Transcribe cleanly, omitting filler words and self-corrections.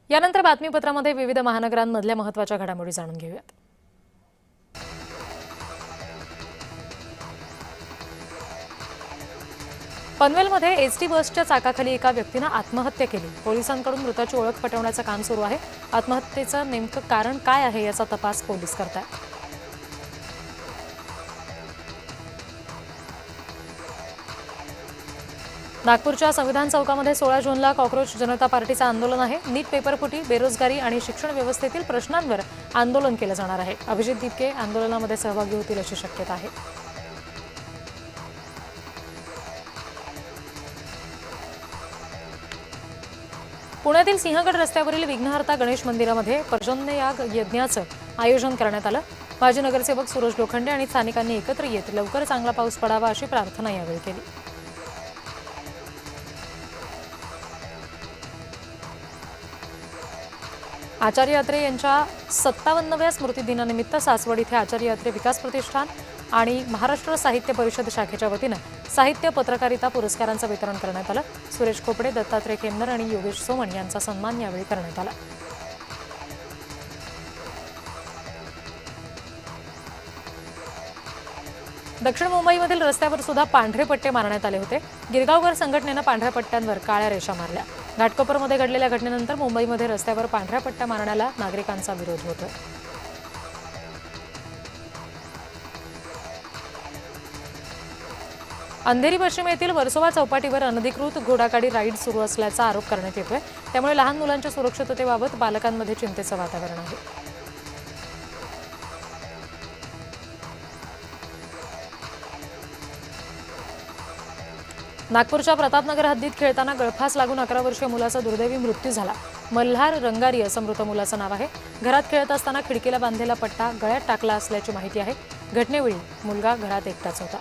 यानंतर बातमीपत्रामध्ये विविध महानगरांमधल्या महत्त्वाच्या घडामोडी जाणून घेऊयात। पनवेलमध्ये एसटी बसच्या चाकाखाली एका व्यक्तीने आत्महत्या केली। पोलिसांकडून मृताची ओळख पटवण्याचं काम सुरू आहे। आत्महत्येचं नेमकं कारण काय आहे याचा तपास पोलीस करतात। नागपूरच्या संविधान चौकामध्ये 16 जूनला कॉकरोच जनता पार्टीचं आंदोलन आहे। नीट पेपरफुटी, बेरोजगारी आणि शिक्षण व्यवस्थेतील प्रश्नांवर आंदोलन केलं जाणार आहे। अभिजित दीपके आंदोलनामध्ये सहभागी होतील अशी शक्यता आहे। पुण्यातील सिंहगड रस्त्यावरील विघ्नहर्ता गणेश मंदिरामध्ये पर्जन्ययाग यज्ञाचं आयोजन करण्यात आलं। माजी नगरसेवक सुरेश लोखंडे आणि स्थानिकांनी एकत्र येत लवकर चांगला पाऊस पडावा अशी प्रार्थना यावेळी केली। आचार्य अत्रे यांच्या 57व्या स्मृतिदिनानिमित्त सासवड इथे आचार्य अत्रे विकास प्रतिष्ठान आणि महाराष्ट्र साहित्य परिषद शाखेच्या वतीनं साहित्य पत्रकारिता पुरस्कारांचं वितरण करण्यात आलं। सुरेश खोपडे, दत्तात्रय केमनर आणि योगेश सोमण यांचा सन्मान यावेळी करण्यात आला। दक्षिण मुंबईमधील रस्त्यावर सुद्धा पांढरे पट्टे मारण्यात आले होते। गिरगावकर संघटनेनं पांढऱ्या पट्ट्यांवर काळ्या रेषा मारल्या। घाटकोपरमध्ये घडलेल्या घटनेनंतर मुंबईमध्ये रस्त्यावर पांढऱ्या पट्ट्या मारण्याला नागरिकांचा विरोध होतोय। अंधेरी पश्चिम येथील वर्सोवा चौपाटीवर अनधिकृत घोडागाडी राईड सुरू असल्याचा आरोप करण्यात येतोय। त्यामुळे लहान मुलांच्या सुरक्षिततेबाबत पालकांमध्ये चिंतेचं वातावरण आहे। नागपूरच्या प्रतापनगर हद्दीत खेळताना गळफास लागून 11 वर्षीय मुलाचा दुर्दैवी मृत्यू झाला। मल्हार रंगारी असं मृत मुलाचं नाव आहे। घरात खेळत असताना खिडकीला बांधलेला पट्टा गळ्यात टाकला असल्याची माहिती आहे। घटनेवेळी मुलगा घरात एकटाच होता।